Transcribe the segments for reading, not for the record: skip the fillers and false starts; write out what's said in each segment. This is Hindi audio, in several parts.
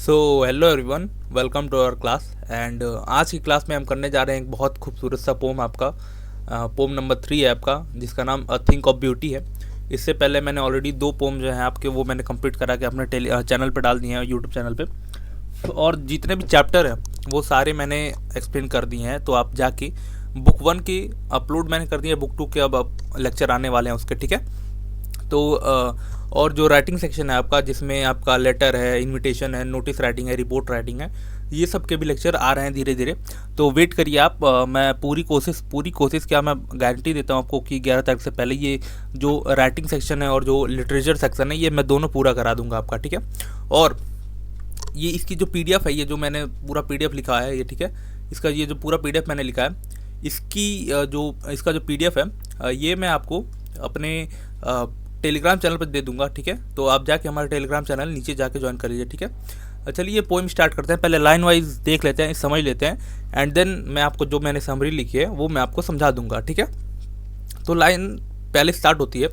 So hello everyone, welcome to our class. And आज की क्लास में हम करने जा रहे हैं एक बहुत खूबसूरत सा पोम। आपका पोम नंबर 3 है आपका, जिसका नाम अ थिंक ऑफ ब्यूटी है। इससे पहले मैंने ऑलरेडी 2 पोम जो हैं आपके वो मैंने कंप्लीट करा के अपने चैनल पे डाल दिए हैं, यूट्यूब चैनल पे। और जितने भी चैप्टर हैं वो सारे मैंने एक्सप्लेन कर दिए हैं, तो आप जाके बुक 1 की अपलोड मैंने कर दिया, बुक 2 के अब लेक्चर आने वाले हैं उसके, ठीक है। तो और जो राइटिंग सेक्शन है आपका, जिसमें आपका लेटर है, इनविटेशन है, नोटिस राइटिंग है, रिपोर्ट राइटिंग है, ये सब के भी लेक्चर आ रहे हैं धीरे धीरे। तो वेट करिए आप। मैं पूरी कोशिश क्या, मैं गारंटी देता हूँ आपको कि 11 तारीख से पहले ये जो राइटिंग सेक्शन है और जो लिटरेचर सेक्शन है ये मैं दोनों पूरा करा दूंगा आपका, ठीक है। और ये इसकी जो पीडीएफ है, ये जो मैंने पूरा पीडीएफ लिखा है ये, ठीक है, इसका ये जो पूरा पीडीएफ मैंने लिखा है, इसका जो पीडीएफ है ये मैं आपको अपने टेलीग्राम चैनल पर दे दूंगा, ठीक है। तो आप जाके हमारे टेलीग्राम चैनल नीचे जाके ज्वाइन कर लीजिए, ठीक है। चलिए पोइम स्टार्ट करते हैं। पहले लाइन वाइज देख लेते हैं, समझ लेते हैं, एंड देन मैं आपको जो मैंने समरी लिखी है वो मैं आपको समझा दूंगा, ठीक है। तो लाइन पहले स्टार्ट होती है।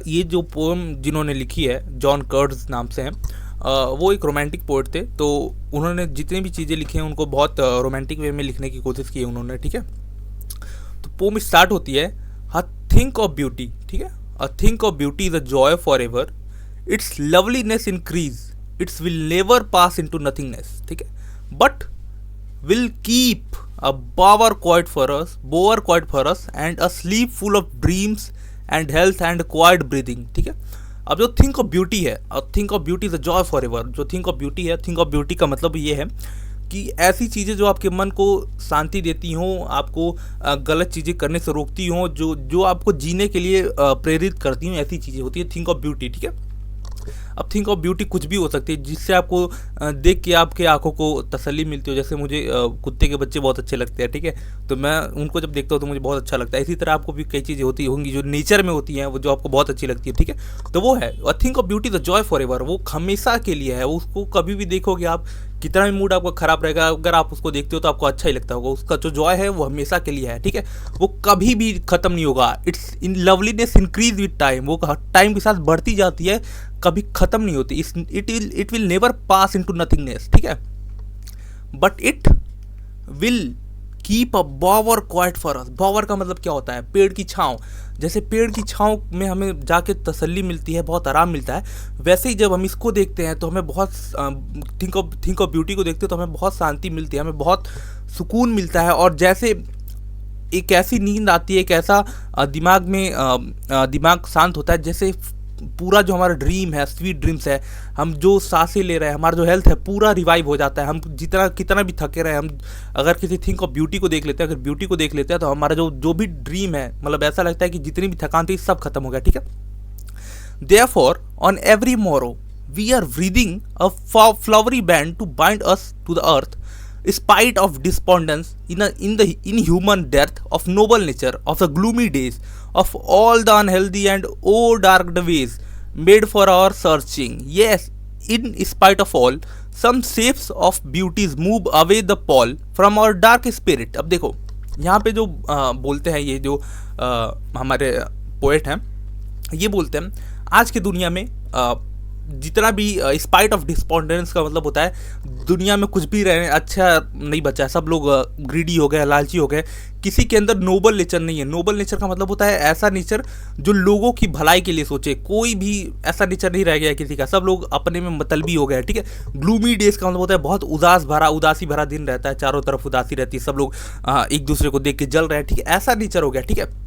ये जो पोएम जिन्होंने लिखी है, जॉन कर्ट्ज नाम से हैं। वो एक रोमांटिक पोएट थे, तो उन्होंने जितनी भी चीज़ें लिखी हैं उनको बहुत रोमांटिक वे में लिखने की कोशिश की है उन्होंने, ठीक है। तो पोएम स्टार्ट होती है, अ थिंक ऑफ ब्यूटी, ठीक है। A think of beauty is a joy for ever, its loveliness increase, its will never pass into nothingness, ठीक है, but will keep a bower quiet for us and a sleep full of dreams and health and quiet breathing, ठीक है। अब जो थिंक ऑफ ब्यूटी है, think of beauty is a joy for ever, जो थिंक ऑफ ब्यूटी है, थिंक ऑफ ब्यूटी का मतलब ये है कि ऐसी चीज़ें जो आपके मन को शांति देती हों, आपको गलत चीज़ें करने से रोकती हों, जो आपको जीने के लिए प्रेरित करती हों, ऐसी चीज़ें होती है थिंक ऑफ ब्यूटी, ठीक है। अब थिंक ऑफ ब्यूटी कुछ भी हो सकती है जिससे आपको देख के आपके आंखों को तसल्ली मिलती हो। जैसे मुझे कुत्ते के बच्चे बहुत अच्छे लगते हैं, ठीक है, तो मैं उनको जब देखता हूँ तो मुझे बहुत अच्छा लगता है। इसी तरह आपको भी कई चीज़ें होती होंगी जो नेचर में होती हैं, वो जो आपको बहुत अच्छी लगती है, ठीक है। तो वो है think of beauty the Joy for ever, वो हमेशा के लिए है। उसको कभी भी देखोगे आप, कितना भी मूड आपका खराब रहेगा, अगर आप उसको देखते हो तो आपको अच्छा ही लगता होगा। उसका जो जॉय है वो हमेशा के लिए है, ठीक है, वो कभी भी खत्म नहीं होगा। It's in loveliness increase with time, वो टाइम के साथ बढ़ती जाती है, कभी खत्म नहीं होती। It will never pass into nothingness, ठीक है, but it will keep a Bower quiet for us. Bower का मतलब क्या होता है? पेड़ की छाँव। जैसे पेड़ की छाँव में हमें जाके तसल्ली मिलती है, बहुत आराम मिलता है, वैसे ही जब हम इसको देखते हैं तो हमें बहुत थिंक ऑफ ब्यूटी को देखते हैं तो हमें बहुत शांति मिलती है, हमें बहुत सुकून मिलता है। और जैसे एक ऐसी नींद आती है, एक ऐसा दिमाग में दिमाग शांत होता है, जैसे पूरा जो हमारा ड्रीम है, स्वीट ड्रीम्स है, हम जो सांसें ले रहे हैं, हमारा जो हेल्थ है पूरा रिवाइव हो जाता है। हम कितना भी थके रहे, हम अगर किसी थिंक ऑफ ब्यूटी को देख लेते हैं, अगर ब्यूटी को देख लेते हैं तो हमारा जो भी ड्रीम है, मतलब ऐसा लगता है कि जितनी भी थकान थी सब खत्म हो गया, ठीक है। Therefore on every morrow we are breathing a flowery band to bind us to the earth, spite of despondence in human dearth of noble nature, of the gloomy days, of all the unhealthy and dark ways made for our searching. Yes, in spite of all, some shapes of beauties move away the pall from our dark spirit. अब देखो यहाँ पे जो बोलते हैं, ये जो हमारे पोएट हैं, ये बोलते हैं आज की दुनिया में जितना भी स्पाइट ऑफ डिस्पॉन्डेंस का मतलब होता है दुनिया में कुछ भी रहने अच्छा नहीं बचा है, सब लोग ग्रीडी हो गए, लालची हो गए, किसी के अंदर नोबल नेचर नहीं है। नोबल नेचर का मतलब होता है ऐसा नेचर जो लोगों की भलाई के लिए सोचे। कोई भी ऐसा नेचर नहीं रह गया किसी का, सब लोग अपने में मतलबी हो गए, ठीक है। ग्लूमी डेज का मतलब होता है बहुत उदासी भरा दिन रहता है, चारों तरफ उदासी रहती है, सब लोग एक दूसरे को देख के जल रहे हैं, ठीक है, ऐसा नेचर हो गया, ठीक है।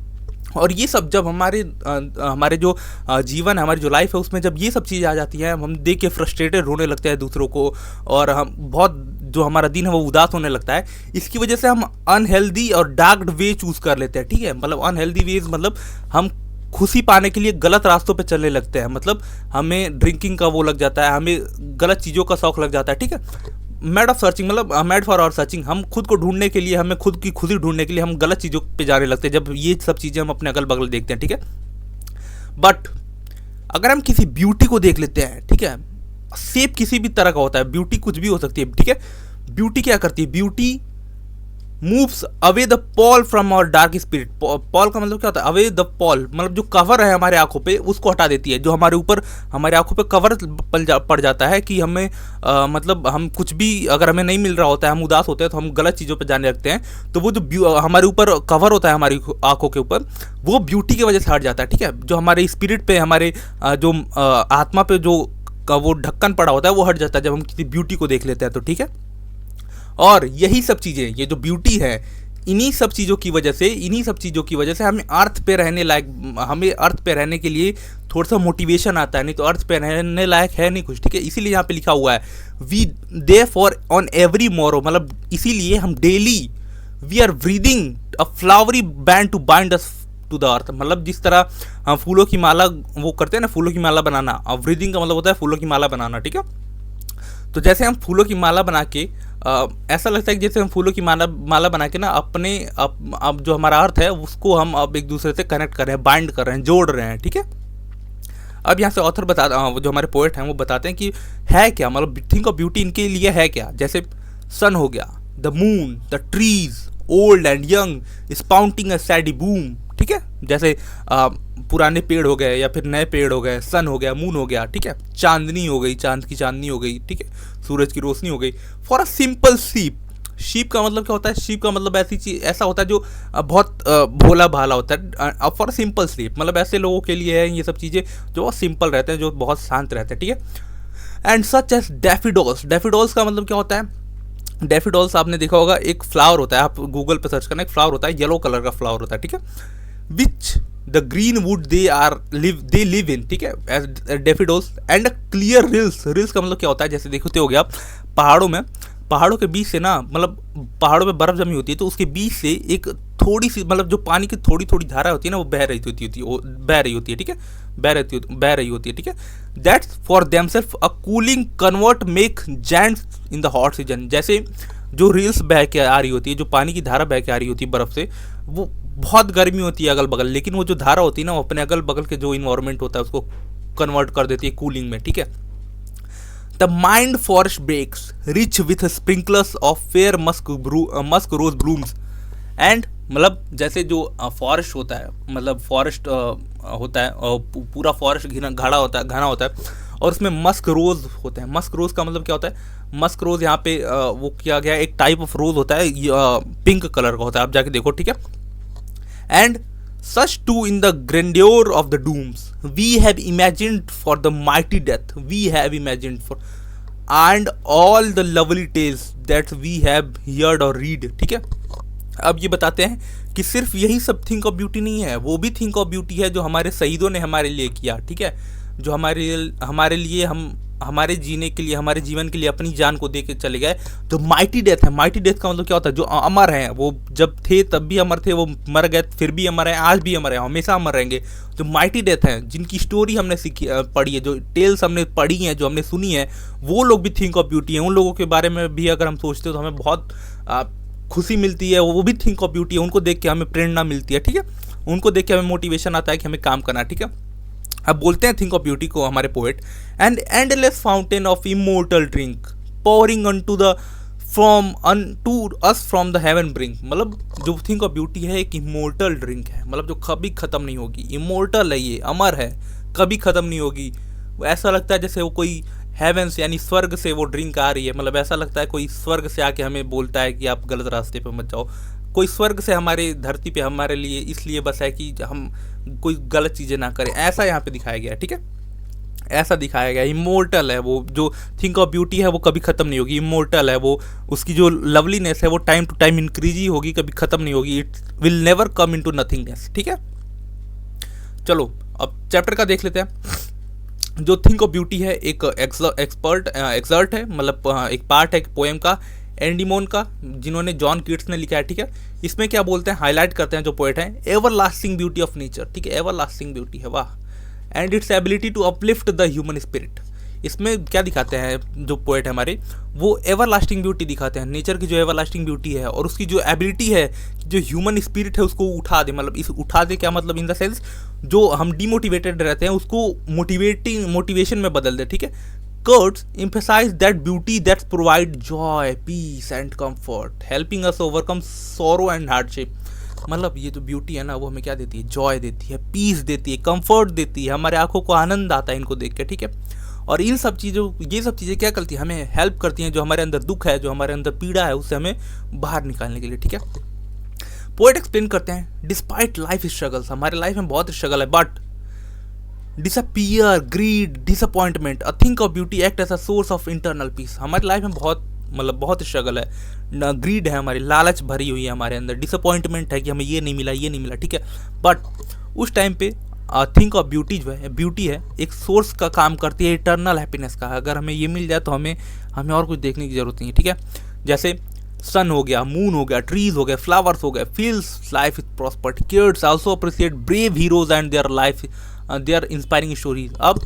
और ये सब जब हमारे जो जीवन है, हमारी जो लाइफ है, उसमें जब ये सब चीज़ें आ जाती हैं, हम देख के फ्रस्ट्रेटेड होने लगते हैं दूसरों को, और हम बहुत जो हमारा दिन है वो उदास होने लगता है। इसकी वजह से हम अनहेल्दी और डार्क वे चूज़ कर लेते हैं, ठीक है। मतलब अनहेल्दी वेज मतलब हम खुशी पाने के लिए गलत रास्तों पे चलने लगते हैं, मतलब हमें ड्रिंकिंग का वो लग जाता है, हमें गलत चीज़ों का शौक लग जाता है, ठीक है। मेड ऑफ सर्चिंग मतलब मेड फॉर आवर सर्चिंग, हम खुद को ढूंढने के लिए, हमें खुद की खुशी ढूंढने के लिए हम गलत चीज़ों पे जाने लगते हैं जब ये सब चीज़ें हम अपने अगल बगल देखते हैं, ठीक है। बट अगर हम किसी ब्यूटी को देख लेते हैं, ठीक है, शेप किसी भी तरह का होता है, ब्यूटी कुछ भी हो सकती है, ठीक है। ब्यूटी क्या करती है? Beauty moves away the pall from our dark spirit. Pall का मतलब क्या होता है? अवे द पॉल मतलब जो कवर है हमारे आंखों पे उसको हटा देती है। जो हमारे ऊपर हमारे आंखों पे कवर पड़ जाता है कि हमें मतलब हम कुछ भी अगर हमें नहीं मिल रहा होता है, हम उदास होते हैं तो हम गलत चीज़ों पे जाने लगते हैं, तो वो जो हमारे ऊपर कवर होता है हमारी आंखों के ऊपर, वो ब्यूटी की वजह से हट जाता है। ठीक है, जो हमारे स्पिरिट पे हमारे जो आत्मा पे जो वो ढक्कन पड़ा होता है वो हट जाता है जब हम किसी ब्यूटी को देख लेते हैं तो। ठीक है, और यही सब चीज़ें, ये जो ब्यूटी है, इन्हीं सब चीज़ों की वजह से हमें अर्थ पे रहने लायक, हमें अर्थ पे रहने के लिए थोड़ा सा मोटिवेशन आता है, नहीं तो अर्थ पे रहने लायक है नहीं कुछ। ठीक है, इसीलिए यहाँ पे लिखा हुआ है we the for on every morrow, मतलब इसीलिए हम daily we are breathing a flowery band to bind us to the earth. मतलब जिस तरह हम फूलों की माला वो करते हैं ना, फूलों की माला बनाना, और ब्रीदिंग का मतलब होता है फूलों की माला बनाना। ठीक है, तो जैसे हम फूलों की माला बना के ऐसा लगता है कि जैसे हम फूलों की माला बना के ना अपने अब जो हमारा अर्थ है उसको हम अब एक दूसरे से कनेक्ट कर रहे हैं, बाइंड कर रहे हैं, जोड़ रहे हैं। ठीक है, अब यहाँ से ऑथर जो हमारे पोएट हैं वो बताते हैं कि है क्या, मतलब थिंक ऑफ ब्यूटी इनके लिए है क्या। जैसे सन हो गया, the moon, the trees, old and young sprouting a shady boon. ठीक है, जैसे पुराने पेड़ हो गए या फिर नए पेड़ हो गए, सन हो गया, मून हो गया। ठीक है, चांदनी हो गई, चांद की चांदनी हो गई। ठीक है, सूरज की रोशनी हो गई। For a simple sheep, sheep का मतलब क्या होता है? शीप का मतलब ऐसी चीज, ऐसा होता है जो बहुत भोला भाला होता है। फॉर सिंपल शीप मतलब ऐसे लोगों के लिए है ये सब चीज़ें जो बहुत सिंपल रहते हैं, जो बहुत शांत रहते हैं। ठीक है, एंड सच एज डैफिडोल्स। डैफिडोल्स का मतलब क्या होता है? डैफिडोल्स आपने देखा होगा, एक फ्लावर होता है, आप गूगल पे सर्च करना, एक फ्लावर होता है, येलो कलर का फ्लावर होता है। ठीक है, which the green wood they live in. ठीक है, as daffodils and clear rills. Rills का मतलब क्या होता है? जैसे देखते हो गया आप पहाड़ों के बीच से ना, मतलब पहाड़ों पे बर्फ जमी होती है तो उसके बीच से एक थोड़ी सी, मतलब जो पानी की थोड़ी थोड़ी धारा होती है ना, वो बह रही होती है। ठीक है, बह रही होती है। ठीक है, that's for themself a cooling convert make जैंट्स इन द हॉट सीजन। जैसे जो रील्स बह के आ रही होती है, जो पानी की धारा बह के आ रही होती है बर्फ से, वो बहुत गर्मी होती है अगल बगल, लेकिन वो जो धारा होती है ना, वो अपने अगल बगल के जो इन्वायरमेंट होता है उसको कन्वर्ट कर देती है कूलिंग में। ठीक है, the mind forest brakes rich with sprinklers of fair musk rose blooms and, मतलब जैसे जो फॉरेस्ट होता है, मतलब फॉरेस्ट होता है, पूरा फॉरेस्ट घना होता है और उसमें मस्क रोज होते हैं। मस्क रोज का मतलब क्या होता है? मस्क रोज यहाँ पे वो किया गया, एक टाइप ऑफ रोज होता है, पिंक कलर का होता है, आप जाके देखो। ठीक है, and such too in the grandeur of the dooms we have imagined for the mighty death we have imagined for and all the lovely tales that we have heard or read। ठीक है, अब ये बताते हैं कि सिर्फ यही सब थिंक ऑफ ब्यूटी नहीं है, वो भी थिंक ऑफ ब्यूटी है जो हमारे शहीदों ने हमारे लिए किया। ठीक है, जो हमारे लिए हमारे जीने के लिए, हमारे जीवन के लिए अपनी जान को दे के चले गए। जो माइटी डेथ है, माइटी डेथ का मतलब क्या होता है? जो अमर हैं, वो जब थे तब भी अमर थे, वो मर गए फिर भी अमर हैं, आज भी अमर हैं, हमेशा अमर रहेंगे। जो माइटी डेथ हैं, जिनकी स्टोरी हमने पढ़ी है, जो टेल्स हमने पढ़ी हैं, जो हमने सुनी है, वो लोग भी थिंक ऑफ ब्यूटी हैं। उन लोगों के बारे में भी अगर हम सोचते हो तो हमें बहुत खुशी मिलती है, वो भी थिंक ऑफ ब्यूटी है। उनको देख के हमें प्रेरणा मिलती है। ठीक है, उनको देख के हमें मोटिवेशन आता है कि हमें काम करना। ठीक है, अब बोलते हैं थिंक ऑफ ब्यूटी को हमारे poet, and endless fountain of immortal drink pouring unto us from the heaven brink. मतलब जो थिंक ऑफ ब्यूटी है एक इमोर्टल ड्रिंक है, मतलब जो कभी खत्म नहीं होगी। इमोर्टल है, ये अमर है, कभी खत्म नहीं होगी। ऐसा लगता है जैसे वो कोई हेवन से यानी स्वर्ग से वो ड्रिंक आ रही है। मतलब ऐसा लगता है कोई स्वर्ग से आके हमें बोलता है कि आप गलत रास्ते पे मत जाओ। कोई स्वर्ग से हमारे धरती पे हमारे लिए इसलिए बस है कि हम कोई गलत चीज़ें ना करें, ऐसा यहाँ पे दिखाया गया है। ठीक है, ऐसा दिखाया गया। इमोर्टल है वो, जो थिंक ऑफ ब्यूटी है वो कभी ख़त्म नहीं होगी। इमोर्टल है वो, उसकी जो लवलीनेस है वो टाइम टू टाइम इंक्रीज ही होगी, कभी ख़त्म नहीं होगी। It will never come into nothingness. ठीक है, चलो अब चैप्टर का देख लेते हैं। जो थिंक ऑफ ब्यूटी है एक एक्सर्ट है, मतलब एक पार्ट है एक पोएम का, एंडीमोन का, जिन्होंने जॉन कीट्स ने लिखा है। ठीक है, इसमें क्या बोलते हैं, हाईलाइट करते हैं जो पोएट हैं, ever lasting beauty of nature. ठीक है, एवर लास्टिंग ब्यूटी है, वाह, and its ability to uplift the human spirit. इसमें क्या दिखाते हैं जो पोएट है हमारे, वो एवर लास्टिंग ब्यूटी दिखाते हैं, नेचर की जो एवर लास्टिंग ब्यूटी है, और उसकी जो एबिलिटी है जो ह्यूमन स्पिरिट है उसको उठा दे। मतलब इस उठा दे क्या मतलब, इन द सेंस जो हम डिमोटिवेटेड रहते हैं उसको मोटिवेशन में बदल दे। ठीक है, Quotes emphasize that beauty that provide joy, peace and comfort, helping us overcome sorrow and hardship. मतलब ये जो ब्यूटी है ना वो हमें क्या देती है, जॉय देती है, पीस देती है, कंफर्ट देती है, हमारे आंखों को आनंद आता है इनको देख के, ठीक है। और इन सब चीज़ों, ये सब चीज़ें क्या करती है, हमें हेल्प करती हैं, जो हमारे अंदर दुख है, जो हमारे अंदर पीड़ा है, उससे हमें बाहर निकालने के लिए, ठीक है। पोएट एक्सप्लेन करते हैं, डिस्पाइट लाइफ स्ट्रगल्स, हमारे लाइफ में बहुत स्ट्रगल है, but disappear, greed, disappointment, a think of beauty act as a source of internal peace. हमारी लाइफ में बहुत स्ट्रगल है, ग्रीड है, हमारी लालच भरी हुई है हमारे अंदर, डिसअपॉइंटमेंट है कि हमें ये नहीं मिला, ठीक है। बट उस टाइम पे थिंक ऑफ ब्यूटी जो है, ब्यूटी है, एक सोर्स का काम करती है इटर्नल हैप्पीनेस का। अगर हमें ये मिल जाए तो हमें और कुछ देखने की जरूरत नहीं है, ठीक है। जैसे सन हो गया, मून हो गया, ट्रीज हो गए, फ्लावर्स हो गए, feels life is prospered, kids also appreciate brave heroes and their inspiring stories. अब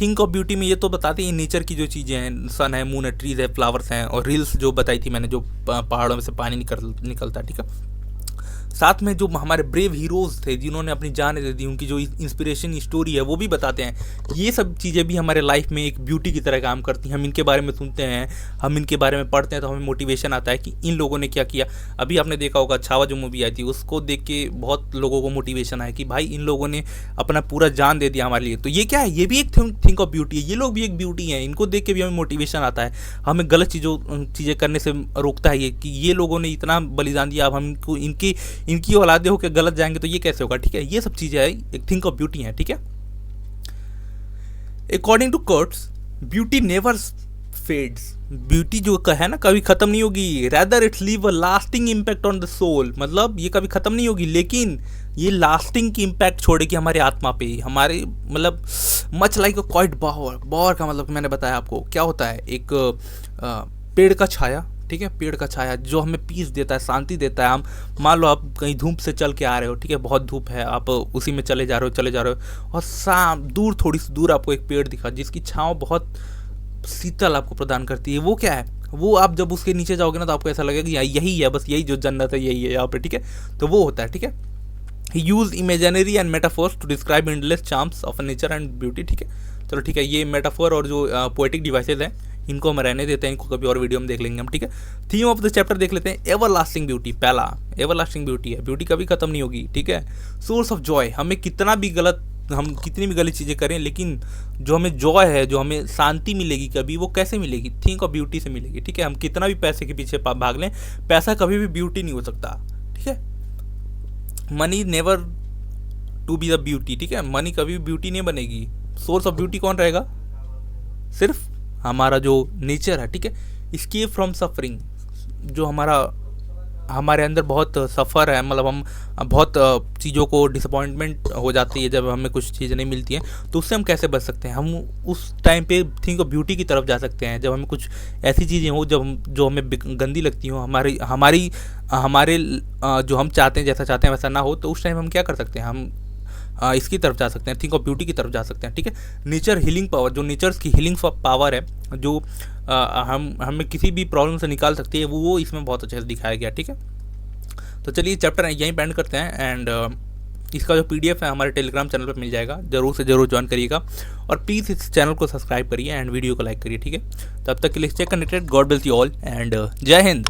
थिंक ऑफ ब्यूटी में ये तो बताते हैं नेचर की जो चीज़ें हैं, सन है, मून है, ट्रीज है, फ्लावर्स हैं, और रील्स जो बताई थी मैंने, जो पहाड़ों में से पानी निकलता है, ठीक है। साथ में जो हमारे ब्रेव हीरोज़ थे जिन्होंने अपनी जान दे दी, उनकी जो इंस्पिरेशन स्टोरी है वो भी बताते हैं। ये सब चीज़ें भी हमारे लाइफ में एक ब्यूटी की तरह काम करती हैं। हम इनके बारे में सुनते हैं, हम इनके बारे में पढ़ते हैं, तो हमें मोटिवेशन आता है कि इन लोगों ने क्या किया। अभी आपने देखा होगा छावा जो मूवी आई थी, उसको देख के बहुत लोगों को मोटिवेशन आया कि भाई इन लोगों ने अपना पूरा जान दे दिया हमारे लिए। तो ये क्या है, ये भी एक थिंक ऑफ ब्यूटी है, ये लोग भी एक ब्यूटी हैं, इनको देख के भी हमें मोटिवेशन आता है, हमें गलत चीज़ें करने से रोकता है ये कि ये लोगों ने इतना बलिदान दिया, अब हमको इनकी औलादे होकर गलत जाएंगे तो ये कैसे होगा, ठीक है। ये सब चीजें एक थिंक ऑफ ब्यूटी है, ठीक है। According to quotes, beauty never fades, beauty जो है ना कभी खत्म नहीं होगी, rather it's leave a lasting impact on the soul, मतलब ये कभी खत्म नहीं होगी, लेकिन ये लास्टिंग की इम्पैक्ट छोड़ेगी हमारे आत्मा पे, हमारे मतलब मच लाइक अ क्वाइट बावर का मतलब मैंने बताया आपको क्या होता है, एक पेड़ का छाया, ठीक है, पेड़ का छाया जो हमें पीस देता है, शांति देता है। हम मान लो आप कहीं धूप से चल के आ रहे हो, ठीक है, बहुत धूप है, आप उसी में चले जा रहे हो और दूर, थोड़ी सी दूर आपको एक पेड़ दिखा जिसकी छाँव बहुत शीतल आपको प्रदान करती है। वो क्या है, वो आप जब उसके नीचे जाओगे ना तो आपको ऐसा लगेगा कि यही है, बस यही जो जन्नत है यही है यहाँ पे, ठीक है। तो वो होता है, ठीक है। He use imaginary and metaphors to describe endless charms of nature and beauty, ठीक है। चलो ठीक है, ये मेटाफोर और जो पोएटिक डिवाइसेज हैं इनको हम रहने देते हैं, इनको कभी और वीडियो में देख लेंगे हम, ठीक है। थीम ऑफ द चैप्टर देख लेते हैं, एवरलास्टिंग ब्यूटी। पहला एवरलास्टिंग ब्यूटी है, ब्यूटी कभी खत्म नहीं होगी, ठीक है। सोर्स ऑफ जॉय, हम कितनी भी गलत चीज़ें करें, लेकिन जो हमें जॉय है, जो हमें शांति मिलेगी कभी, वो कैसे मिलेगी, थिंक ऑफ ब्यूटी से मिलेगी, ठीक है। हम कितना भी पैसे के पीछे भाग लें, पैसा कभी भी ब्यूटी नहीं हो सकता, ठीक है। Money never to be the beauty, ठीक है, मनी कभी भी ब्यूटी नहीं बनेगी। सोर्स ऑफ ब्यूटी कौन रहेगा, सिर्फ हमारा जो नेचर है, ठीक है। एस्केप फ्रॉम सफरिंग, जो हमारे अंदर बहुत सफ़र है, मतलब हम बहुत चीज़ों को डिसअपॉइंटमेंट हो जाती है जब हमें कुछ चीज़ें नहीं मिलती हैं, तो उससे हम कैसे बच सकते हैं। हम उस टाइम पे थिंक ऑफ ब्यूटी की तरफ जा सकते हैं जब हमें कुछ ऐसी चीज़ें हो जो हमें गंदी लगती हो, हमारे जो हम चाहते हैं, जैसा चाहते हैं वैसा ना हो, तो उस टाइम हम क्या कर सकते हैं, हम इसकी तरफ जा सकते हैं, थिंक ऑफ ब्यूटी की तरफ जा सकते हैं, ठीक है। नेचर हीलिंग पावर, जो नेचर्स की हीलिंग पावर है, जो हमें किसी भी प्रॉब्लम से निकाल सकती है, वो इसमें बहुत अच्छे से दिखाया गया, ठीक है। तो चलिए चैप्टर यहीं पेंड करते हैं, एंड इसका जो PDF है हमारे टेलीग्राम चैनल पर मिल जाएगा, जरूर से जरूर ज्वाइन करिएगा, और प्लीज़ इस चैनल को सब्सक्राइब करिए एंड वीडियो को लाइक करिए, ठीक है। तब तक के लिए stay connected, God bless you all and जय हिंद।